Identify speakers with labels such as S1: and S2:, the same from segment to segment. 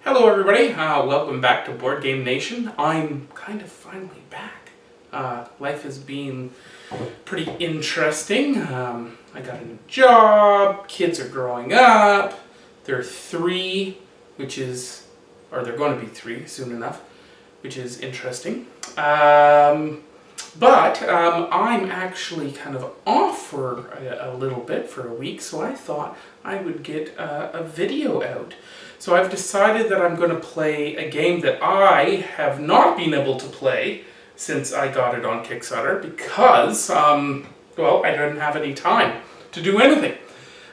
S1: Hello everybody, welcome back to Board Game Nation. I'm kind of finally back. Life has been pretty interesting. I got a new job, kids are growing up, they're 3, they're going to be 3 soon enough, which is interesting. But I'm actually kind of off for a little bit, for a week, so I thought I would get a video out. So I've decided that I'm going to play a game that I have not been able to play since I got it on Kickstarter because, well, I didn't have any time to do anything.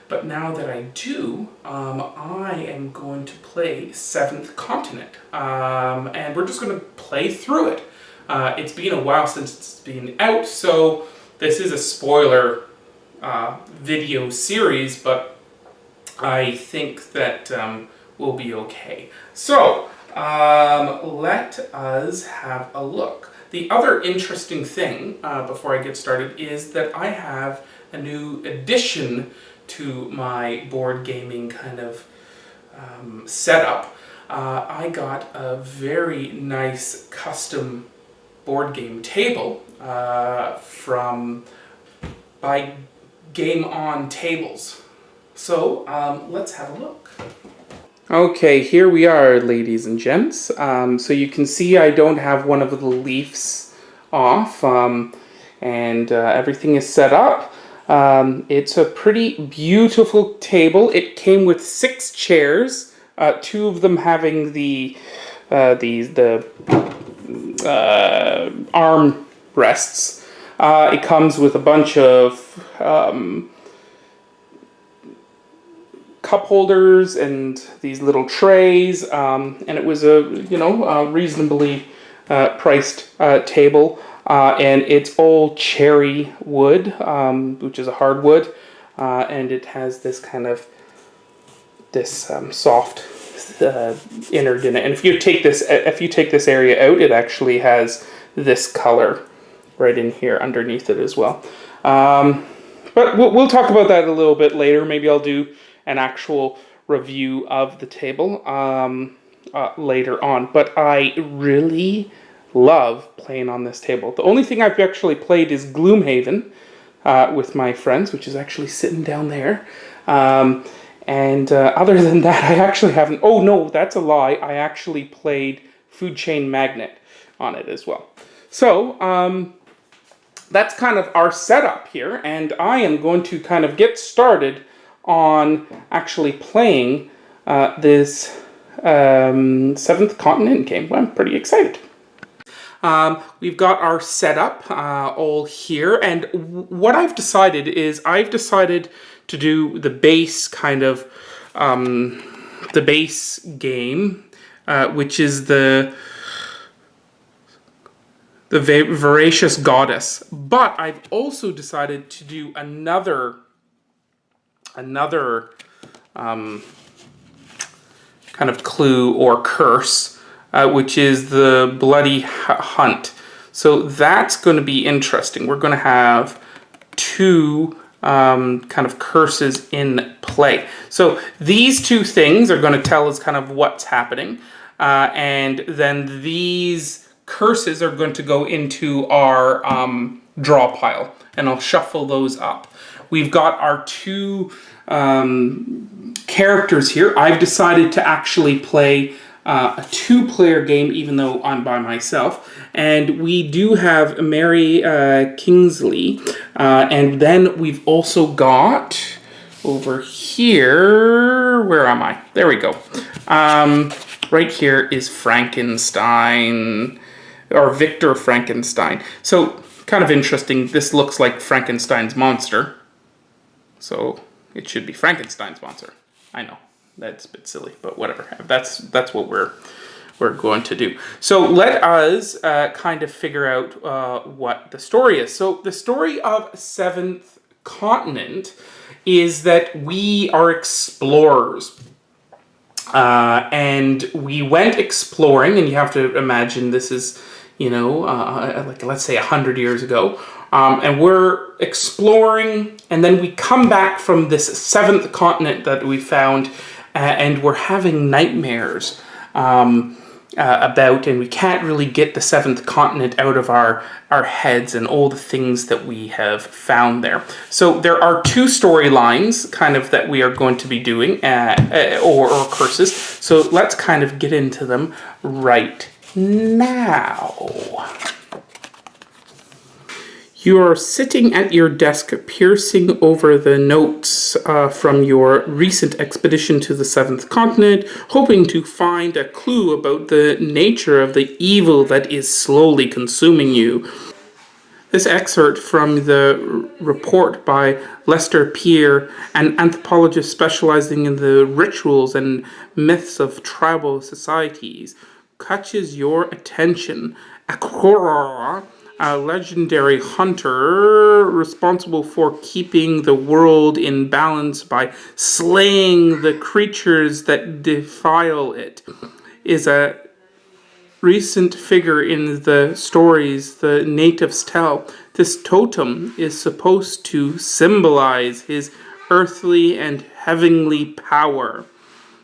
S1: But now that I do, I am going to play Seventh Continent, and we're just going to play through it. It's been a while since it's been out, so this is a spoiler video series, but I think that we'll be okay. So, let us have a look. The other interesting thing, before I get started, is that I have a new addition to my board gaming kind of setup. I got a very nice custom board game table by Game On Tables. So let's have a look. Okay, here we are, ladies and gents. So you can see I don't have one of the leaves off, and everything is set up. It's a pretty beautiful table. It came with 6 chairs, 2 of them having the arm rests. It comes with a bunch of cup holders and these little trays, and it was a reasonably priced table, and it's all cherry wood, which is a hardwood, and it has this kind of soft innard in it. And if you take this area out, it actually has this color right in here underneath it as well. But we'll talk about that a little bit later. Maybe I'll do an actual review of the table later on. But I really love playing on this table. The only thing I've actually played is Gloomhaven with my friends, which is actually sitting down there. And other than that, I actually haven't... Oh, no, that's a lie. I actually played Food Chain Magnate on it as well. So, that's kind of our setup here, and I am going to kind of get started on actually playing this Seventh Continent game. Well, I'm pretty excited. We've got our setup all here, and what I've decided is to do the base kind of the base game, which is the Voracious Goddess. But I've also decided to do another kind of clue or curse, which is the Bloody Hunt. So that's going to be interesting. We're going to have 2 kind of curses in play. So these 2 things are going to tell us kind of what's happening, and then these curses are going to go into our draw pile, and I'll shuffle those up. We've got our 2 characters here. I've decided to actually play a 2-player game, even though I'm by myself. And we do have Mary Kingsley. And then we've also got over here... Where am I? There we go. Right here is Frankenstein, or Victor Frankenstein. So, kind of interesting. This looks like Frankenstein's monster. So it should be Frankenstein's monster. I know that's a bit silly, but whatever. That's what we're going to do. So let us kind of figure out what the story is. So the story of Seventh Continent is that we are explorers, and we went exploring. And you have to imagine this is, like let's say 100 years ago. And we're exploring, and then we come back from this 7th continent that we found, and we're having nightmares about, and we can't really get the seventh continent out of our heads and all the things that we have found there. So there are two storylines kind of that we are going to be doing, or curses. So let's kind of get into them right now. You are sitting at your desk, piercing over the notes from your recent expedition to the seventh continent, hoping to find a clue about the nature of the evil that is slowly consuming you. This excerpt from the report by Lester Peer, an anthropologist specializing in the rituals and myths of tribal societies, catches your attention. Akrora, a legendary hunter responsible for keeping the world in balance by slaying the creatures that defile it, is a recent figure in the stories the natives tell. This totem is supposed to symbolize his earthly and heavenly power.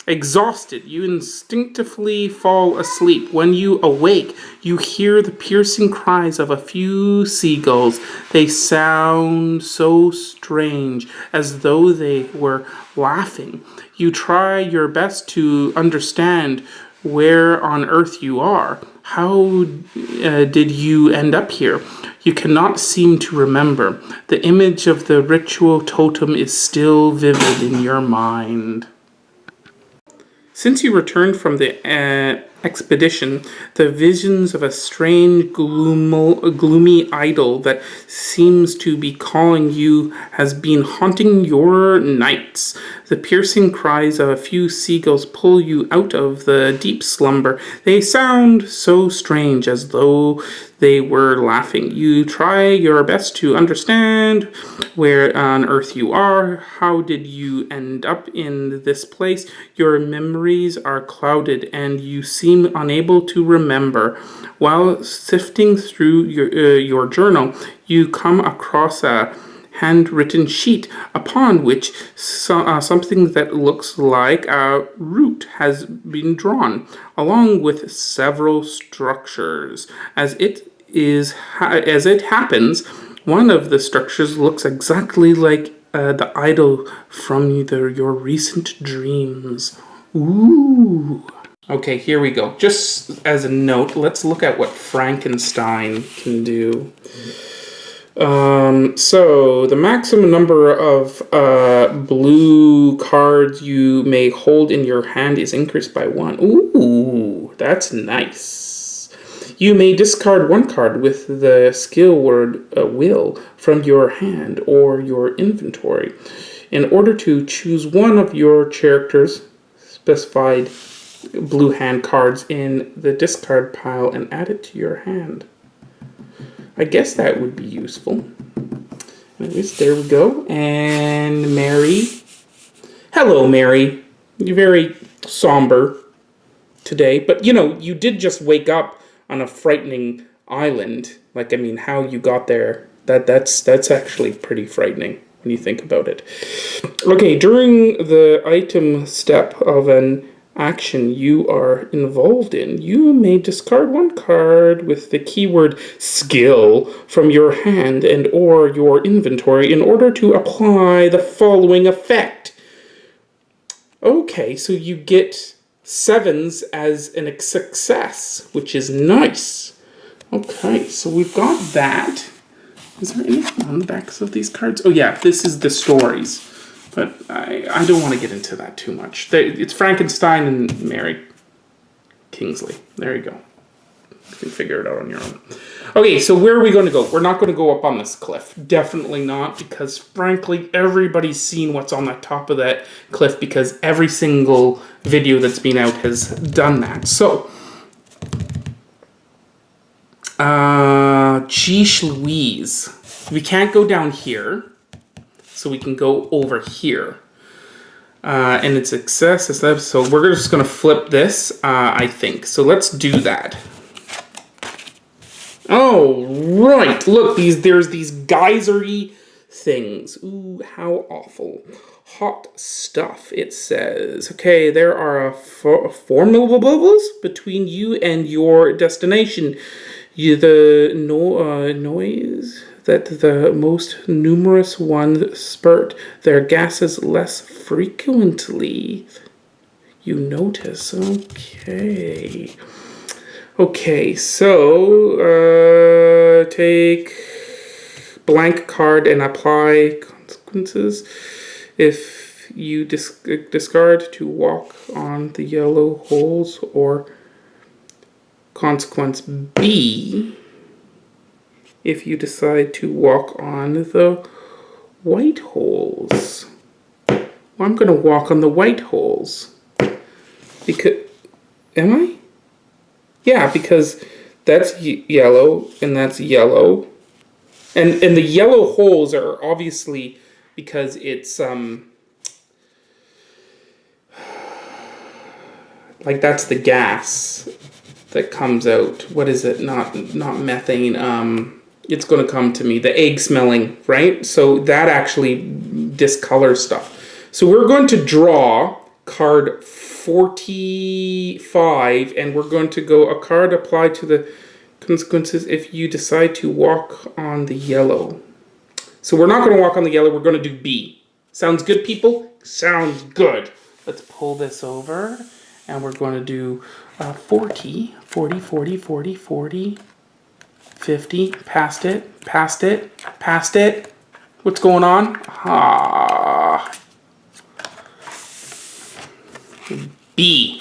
S1: Exhausted, you instinctively fall asleep. When you awake, you hear the piercing cries of a few seagulls. They sound so strange, as though they were laughing. You try your best to understand where on earth you are. How did you end up here? You cannot seem to remember. The image of the ritual totem is still vivid in your mind. Since you returned from the expedition, the visions of a strange, gloomy idol that seems to be calling you has been haunting your nights. The piercing cries of a few seagulls pull you out of the deep slumber. They sound so strange, as though they were laughing. You try your best to understand where on earth you are. How did you end up in this place? Your memories are clouded and you seem unable to remember. While sifting through your journal, you come across a handwritten sheet upon which something that looks like a root has been drawn, along with several structures. As it happens, one of the structures looks exactly like the idol from your recent dreams. Ooh. Okay, here we go. Just as a note, let's look at what Frankenstein can do. So the maximum number of blue cards you may hold in your hand is increased by 1. Ooh, that's nice. You may discard 1 card with the skill word will from your hand or your inventory in order to choose one of your character's specified blue hand cards in the discard pile and add it to your hand. I guess that would be useful. Anyways, there we go. And Mary. Hello, Mary. You're very somber today. But, you did just wake up on a frightening island. Like, I mean, how you got there, that's actually pretty frightening when you think about it. Okay, during the item step of an action you are involved in, you may discard 1 card with the keyword skill from your hand and or your inventory in order to apply the following effect. Okay, so you get 7s as a success, which is nice. Okay, so we've got that. Is there anything on the backs of these cards? Oh yeah, this is the stories. But I don't want to get into that too much. It's Frankenstein and Mary Kingsley. There you go. You can figure it out on your own. Okay, so where are we going to go? We're not going to go up on this cliff. Definitely not, because frankly, everybody's seen what's on the top of that cliff because every single video that's been out has done that. So, Geesh Louise. We can't go down here. So we can go over here. And it's success. So we're just going to flip this, I think. So let's do that. Oh, right. Look, there's these geysery things. Ooh, how awful. Hot stuff, it says. Okay, there are formables between you and your destination. The noise that the most numerous ones spurt their gases less frequently. You notice. Okay. Okay, so take blank card and apply consequences. If you discard to walk on the yellow holes, or consequence B, if you decide to walk on the white holes. Well, I'm going to walk on the white holes. Because, am I? Yeah, because that's yellow and that's yellow. And the yellow holes are obviously because it's like that's the gas that comes out. What is it? Not methane. It's going to come to me. The egg smelling, right? So that actually discolors stuff. So we're going to draw card 45, and we're going to go a card applied to the consequences if you decide to walk on the yellow. So we're not going to walk on the yellow. We're going to do B. Sounds good, people? Sounds good. Let's pull this over, and we're going to do 40, 40, 40, 40, 40, 50, past it, past it, past it. What's going on? Ah. B.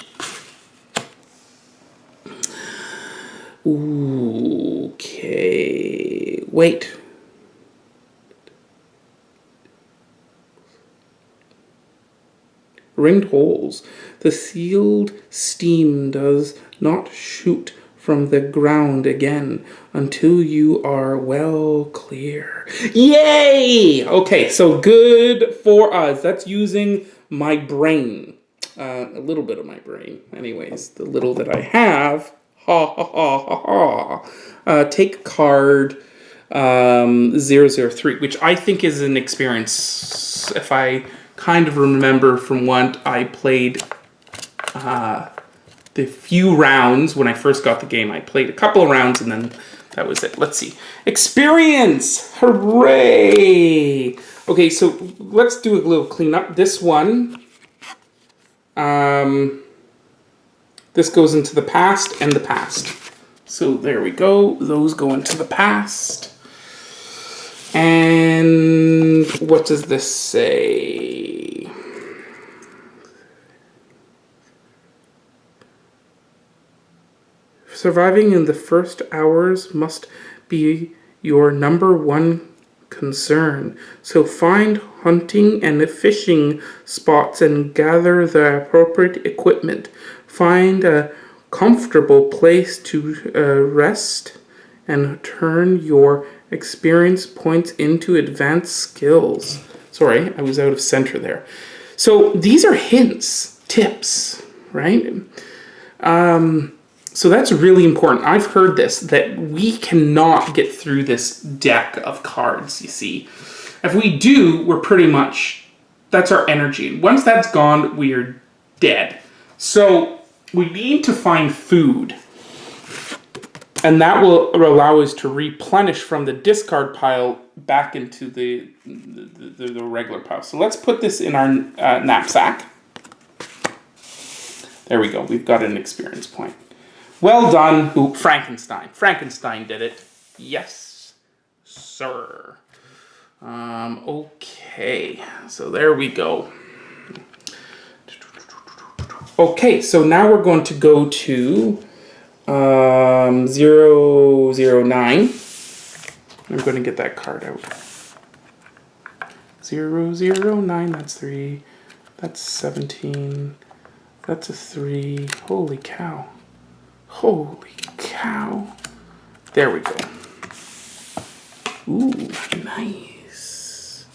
S1: Okay. Wait. Ringed holes. The sealed steam does not shoot from the ground again until you are well clear. Yay! Okay, so good for us. That's using my brain. A little bit of my brain. Anyways, the little that I have. Ha ha ha ha ha. Take card 003, which I think is an experience, if I kind of remember from what I played the few rounds when I first got the game. I played a couple of rounds and then that was it. Let's see. Experience! Hooray! Okay, so let's do a little cleanup. This one, this goes into the past and the past. So there we go. Those go into the past. And what does this say? Surviving in the first hours must be your number one concern. So find hunting and fishing spots and gather the appropriate equipment. Find a comfortable place to rest and turn your experience points into advanced skills. Sorry, I was out of center there. So these are hints, tips, right? So that's really important. I've heard this, that we cannot get through this deck of cards, you see. If we do, we're pretty much, that's our energy. Once that's gone, we are dead. So we need to find food. And that will allow us to replenish from the discard pile back into the regular pile. So let's put this in our knapsack. There we go. We've got an experience point. Well done. Ooh, Frankenstein. Frankenstein did it. Yes, sir. Okay. So there we go. Okay. So now we're going to go to 009. I'm going to get that card out. 009, that's 3. That's 17. That's a 3. Holy cow. Holy cow. There we go. Ooh, nice.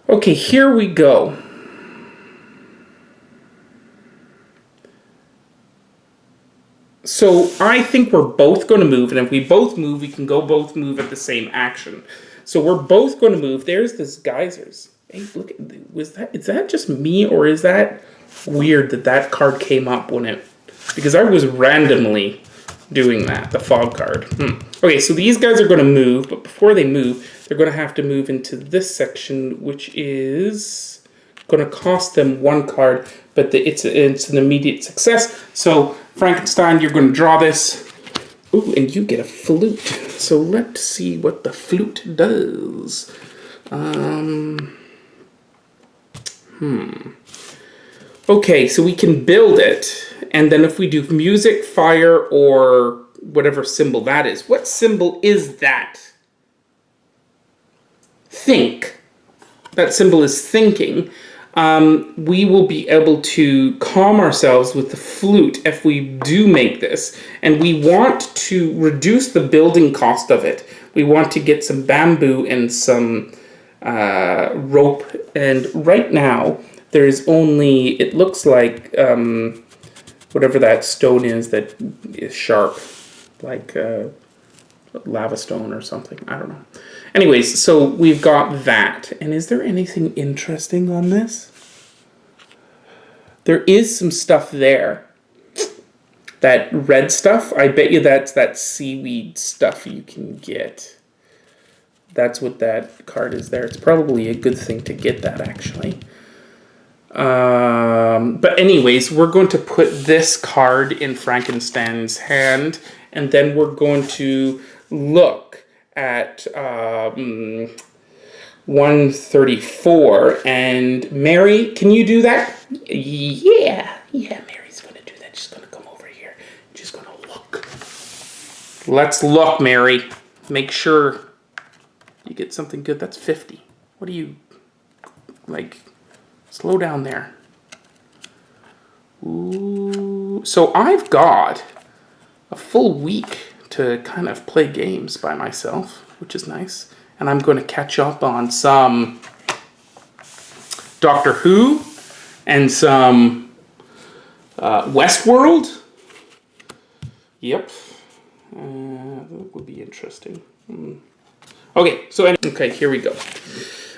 S1: Okay, here we go. So I think we're both going to move, and if we both move, we can go both move at the same action. So we're both going to move. There's this geysers. Hey, look, is that just me, or is that weird that card came up when it, because I was randomly doing that, the fog card. Okay, so these guys are going to move, but before they move, they're going to have to move into this section, which is going to cost them 1 card, but it's an immediate success. So Frankenstein, you're going to draw this. Ooh, and you get a flute. So let's see what the flute does. Okay, so we can build it, and then if we do music, fire, or whatever symbol that is. What symbol is that? Think. That symbol is thinking. We will be able to calm ourselves with the flute if we do make this. And we want to reduce the building cost of it. We want to get some bamboo and some rope. And right now, there's only, it looks like whatever that stone is that is sharp. Like lava stone or something. I don't know. Anyways, so we've got that. And is there anything interesting on this? There is some stuff there. That red stuff, I bet you that's that seaweed stuff you can get. That's what that card is there. It's probably a good thing to get that, actually. But anyways, we're going to put this card in Frankenstein's hand, and then we're going to look at 134. And Mary, can you do that? Yeah, Mary's going to do that. She's going to come over here. She's going to look. Let's look, Mary. Make sure you get something good. That's 50. What do you, like, slow down there. Ooh. So I've got a full week to kind of play games by myself, which is nice. And I'm going to catch up on some Doctor Who and some Westworld. Yep. That would be interesting. Okay, so okay, here we go.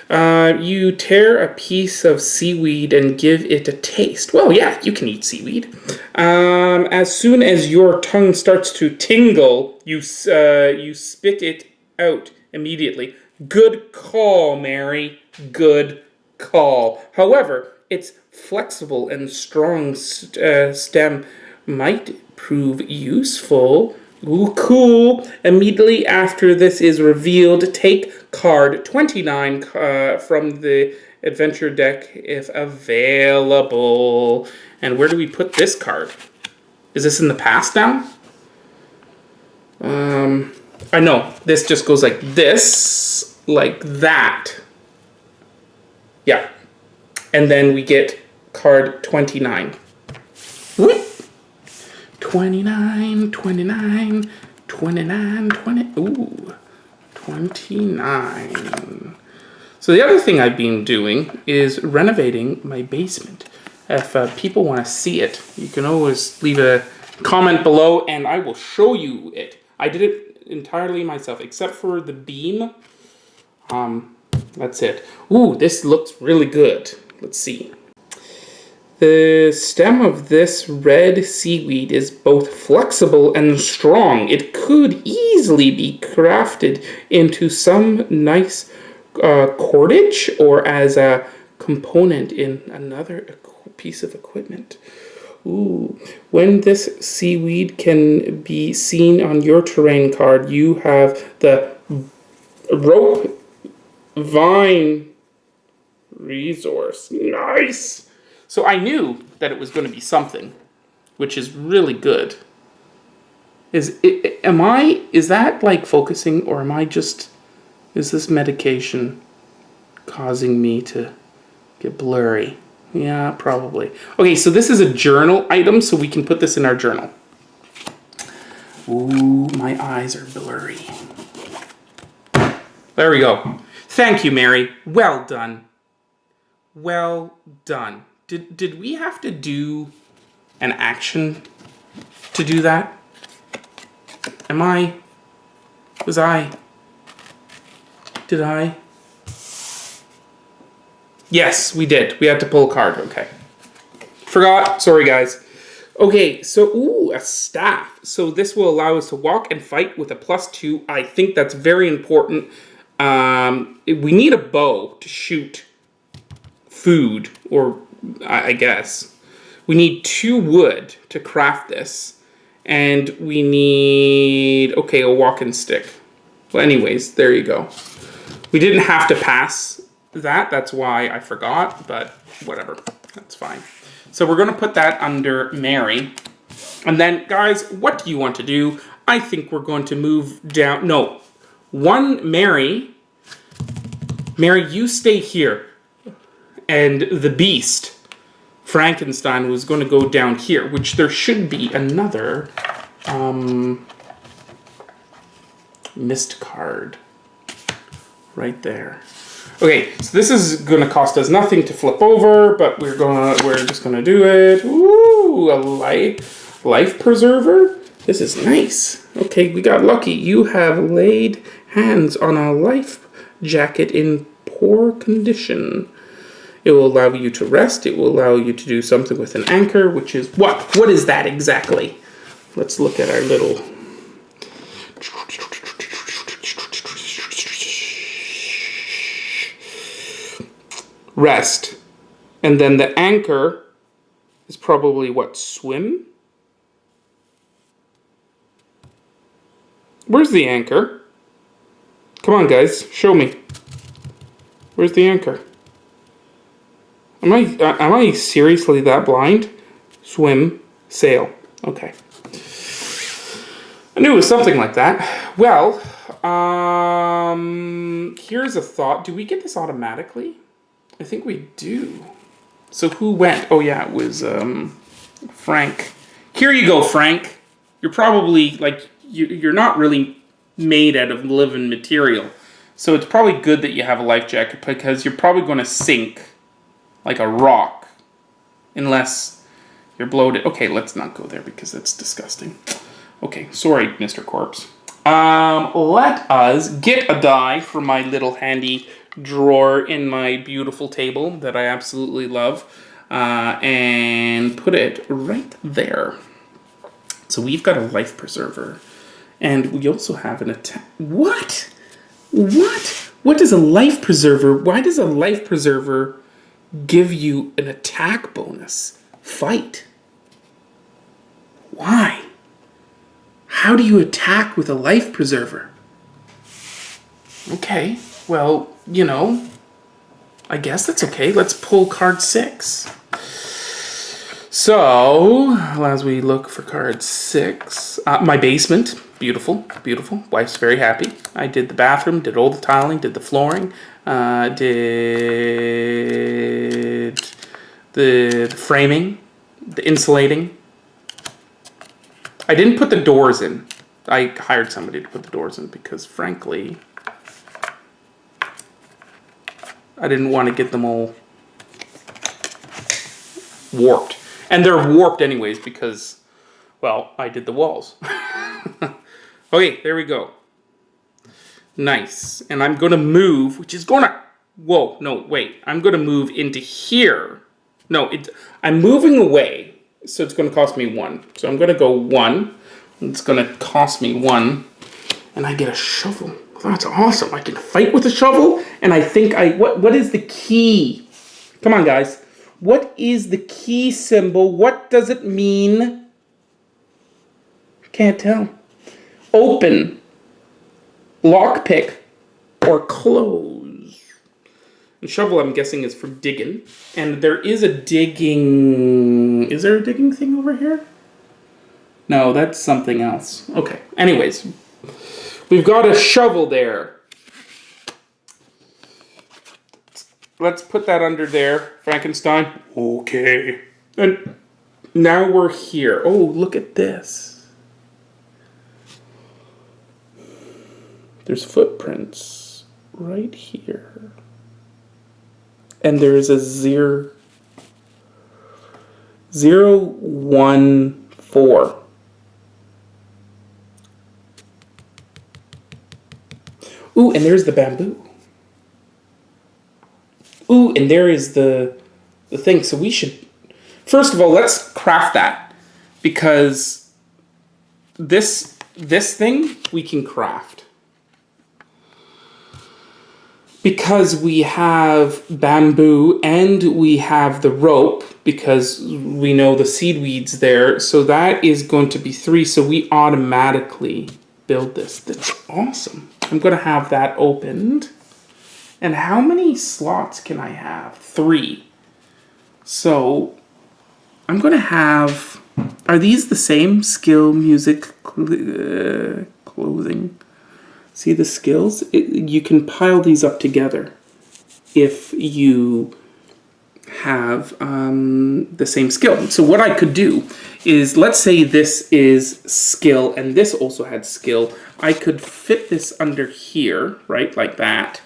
S1: You tear a piece of seaweed and give it a taste. Well, yeah, you can eat seaweed. As soon as your tongue starts to tingle, you spit it out immediately. Good call, Mary. Good call. However, its flexible and strong stem might prove useful. Ooh, cool. Immediately after this is revealed, take card 29 from the adventure deck if available. And where do we put this card? Is this in the past now? I know. This just goes like this, like that. Yeah. And then we get card 29. Whoop. 29, 29, 29, 20. Ooh, 29. So the other thing I've been doing is renovating my basement. If people want to see it, you can always leave a comment below and I will show you it. I did it entirely myself, except for the beam. That's it. Ooh, this looks really good. Let's see. The stem of this red seaweed is both flexible and strong. It could easily be crafted into some nice cordage or as a component in another piece of equipment. Ooh. When this seaweed can be seen on your terrain card, you have the rope vine resource. Nice! So I knew that it was going to be something, which is really good. Is that like focusing, or is this medication causing me to get blurry? Yeah, probably. Okay, so this is a journal item, so we can put this in our journal. Ooh, my eyes are blurry. There we go. Thank you, Mary. Well done. Well done. Did we have to do an action to do that? Did I? Yes, we did. We had to pull a card. Okay. Forgot. Sorry, guys. Okay, so, ooh, a staff. So this will allow us to walk and fight with a +2. I think that's very important. We need a bow to shoot food, or I guess. We need 2 wood to craft this. And we need, okay, a walking stick. Well, anyways, there you go. We didn't have to pass that. That's why I forgot, but whatever. That's fine. So we're going to put that under Mary. And then, guys, what do you want to do? I think we're going to move down. No. Mary, you stay here. And the beast, Frankenstein, was going to go down here, which there should be another missed card right there. Okay, so this is going to cost us nothing to flip over, but we're just going to do it. Ooh, a life preserver. This is nice. Okay, we got lucky. You have laid hands on a life jacket in poor condition. It will allow you to rest. It will allow you to do something with an anchor, which is what? What is that exactly? Let's look at our little... Rest. And then the anchor is probably what? Swim? Where's the anchor? Come on, guys. Show me. Where's the anchor? Am I seriously that blind? Swim, sail. Okay. I knew it was something like that. Well, here's a thought. Do we get this automatically? I think we do. So who went? Oh yeah, it was Frank. Here you go, Frank. You're probably like you're not really made out of living material. So it's probably good that you have a life jacket because you're probably going to sink like a rock unless you're bloated. Okay, let's not go there because that's disgusting. Okay, sorry, Mr. Corpse. Let us get a die for my little handy drawer in my beautiful table that I absolutely love, and put it right there. So we've got a life preserver, and we also have an attack. What? What does a life preserver? Why does a life preserver give you an attack bonus? Fight. Why? How do you attack with a life preserver? Okay, well, you know, I guess that's okay. Let's pull card 6. So, as we look for card 6, my basement, beautiful, beautiful. Wife's very happy. I did the bathroom, did all the tiling, did the flooring, did the framing, the insulating. I didn't put the doors in. I hired somebody to put the doors in because, frankly, I didn't want to get them all warped. And they're warped anyways because, well, I did the walls. Okay, there we go. Nice. And I'm going to move, which is going to... Whoa, no, wait. I'm going to move into here. No, I'm moving away. So it's going to cost me 1. So I'm going to go 1. It's going to cost me 1. And I get a shovel. That's awesome. I can fight with a shovel. And I think what is the key? Come on, guys. What is the key symbol? What does it mean? Can't tell. Open, lockpick, or close. The shovel, I'm guessing, is for digging. And there is a digging... Is there a digging thing over here? No, that's something else. Okay. Anyways, we've got a shovel there. Let's put that under there, Frankenstein. Okay. And now we're here. Oh, look at this. There's footprints right here. And there's a 014. Ooh, and there's the bamboo. Ooh, and there is the thing. So we should, first of all, let's craft that, because this thing we can craft. Because we have bamboo and we have the rope, because we know the seed weeds there. So that is going to be 3. So we automatically build this. That's awesome. I'm going to have that opened. And how many slots can I have? 3. So I'm going to have... Are these the same? Skill, music, clothing. See the skills? You can pile these up together if you have the same skill. So what I could do is, let's say this is skill and this also had skill. I could fit this under here, right, like that.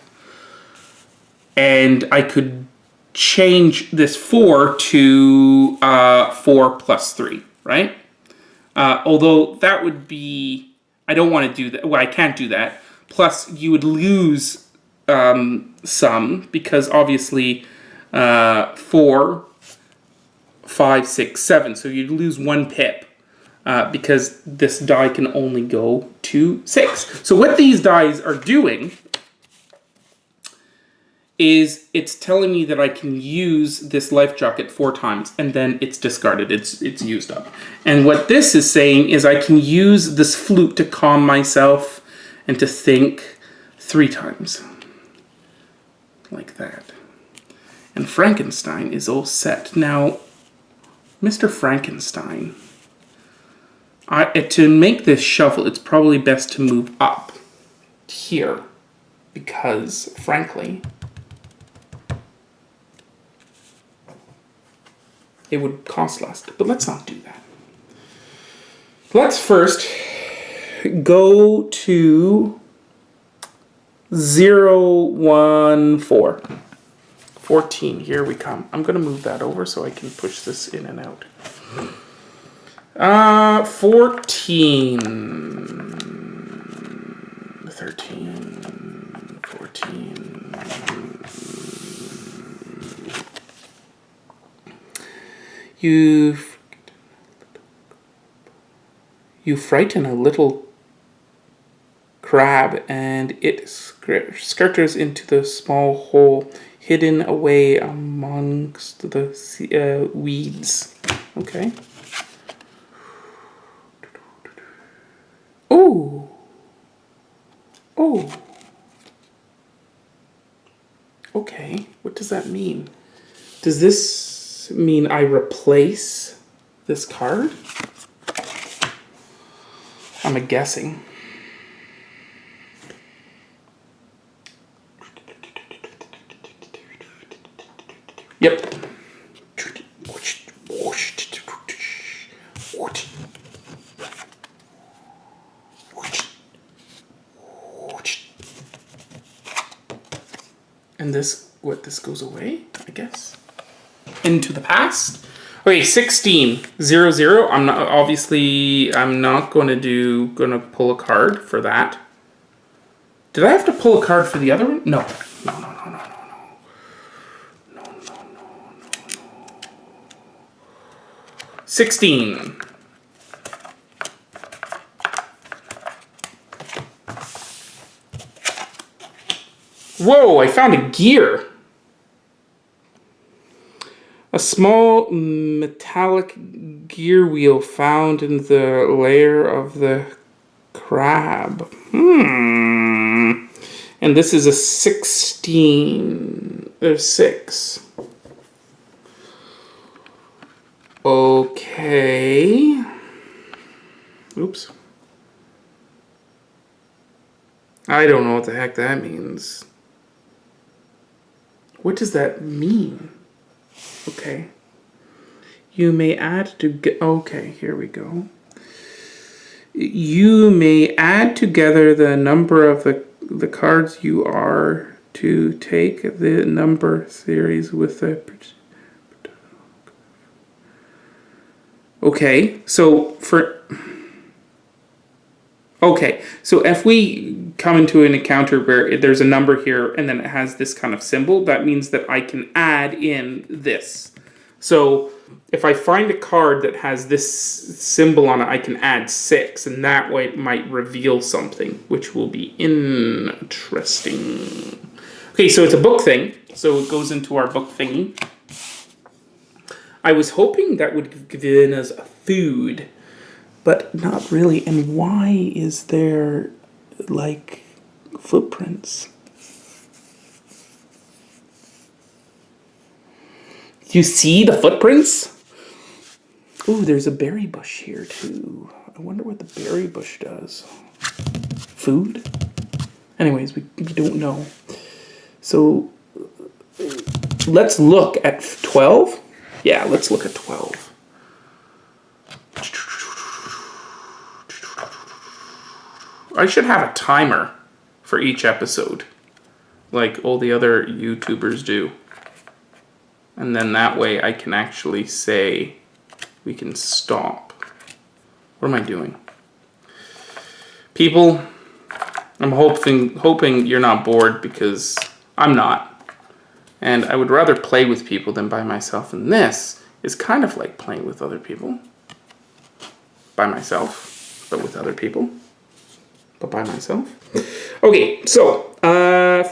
S1: And I could change this 4 to 4 plus 3, right? Although that would be... I don't want to do that. Well, I can't do that. Plus, you would lose some, because obviously 4, 5, 6, 7. So you'd lose 1 pip because this die can only go to 6. So what these dies are doing is it's telling me that I can use this life jacket 4 times, and then it's discarded. It's used up. And what this is saying is I can use this flute to calm myself and to think 3 times. Like that. And Frankenstein is all set. Now, Mr. Frankenstein, to make this shuffle, it's probably best to move up here, because, frankly, it would cost less. But let's not do that. Let's first go to 0, 1, 4. 14, here we come. I'm going to move that over so I can push this in and out. 14, 13, 14. You frighten a little crab, and it scatters into the small hole hidden away amongst the weeds. Okay. Oh. Oh. Okay. What does that mean? Does this mean I replace this card? I'm guessing. Yep. And this goes away, I guess. Into the past. Okay, 16, 0, 0. I'm not going to pull a card for that. Did I have to pull a card for the other one? No. No. 16. Whoa, I found a gear. A small metallic gear wheel found in the lair of the crab. And this is a 16. There's 6. Okay. Oops. I don't know what the heck that means. What does that mean? Okay. You may add to... Okay, here we go. You may add together the number of the cards you are to take the number series with the... Okay, so for... Okay, so if we come into an encounter where there's a number here and then it has this kind of symbol, that means that I can add in this. So if I find a card that has this symbol on it, I can add 6, and that way it might reveal something, which will be interesting. Okay, so it's a book thing, so it goes into our book thingy. I was hoping that would give us food, but not really. And why is there, like, footprints? You see the footprints? Ooh, there's a berry bush here, too. I wonder what the berry bush does. Food? Anyways, we don't know. So, let's look at 12. Yeah, let's look at 12. I should have a timer for each episode, like all the other YouTubers do. And then that way I can actually say we can stop. What am I doing? People, I'm hoping you're not bored, because I'm not. And I would rather play with people than by myself. And this is kind of like playing with other people. By myself, but with other people. But by myself. Okay, so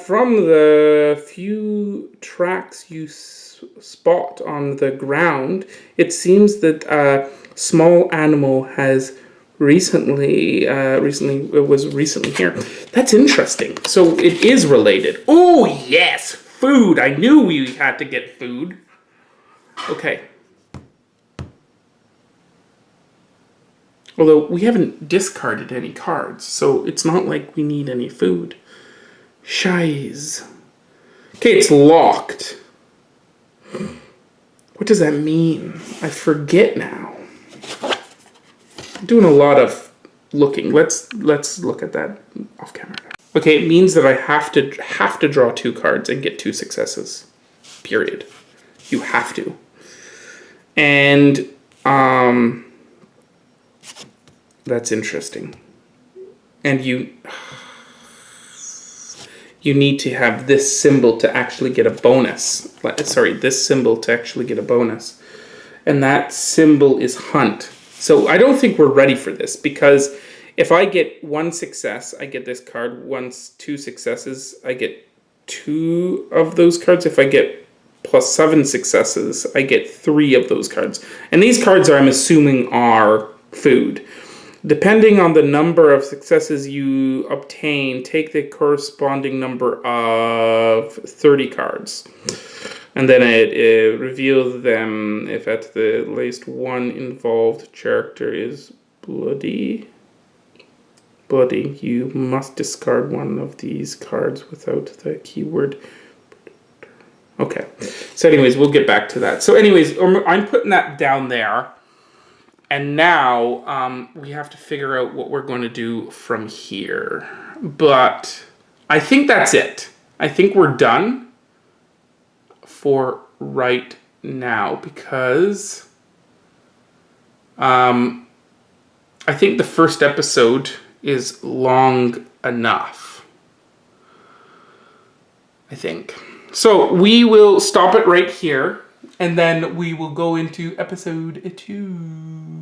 S1: from the few tracks you spot on the ground, it seems that a small animal has recently here. That's interesting. So it is related. Oh yes, food. I knew we had to get food. Okay. Although we haven't discarded any cards, so it's not like we need any food. Shies. Okay, it's locked. What does that mean? I forget now. I'm doing a lot of looking. Let's look at that off camera. Okay, it means that I have to draw 2 cards and get 2 successes. Period. You have to. And that's interesting. And you need to have this symbol to actually get a bonus. Sorry, this symbol to actually get a bonus. And that symbol is hunt. So I don't think we're ready for this, because if I get 1 success, I get this card. 2 successes, I get 2 of those cards. If I get plus 7 successes, I get 3 of those cards. And these cards, I'm assuming, are food. Depending on the number of successes you obtain, take the corresponding number of 30 cards. And then it reveals them if at the least one involved character is bloody. You must discard one of these cards without the keyword. Okay. So anyways, we'll get back to that. So anyways, I'm putting that down there. And now we have to figure out what we're going to do from here. But I think that's it. I think we're done for right now, because I think the first episode is long enough. I think. So we will stop it right here, and then we will go into episode 2.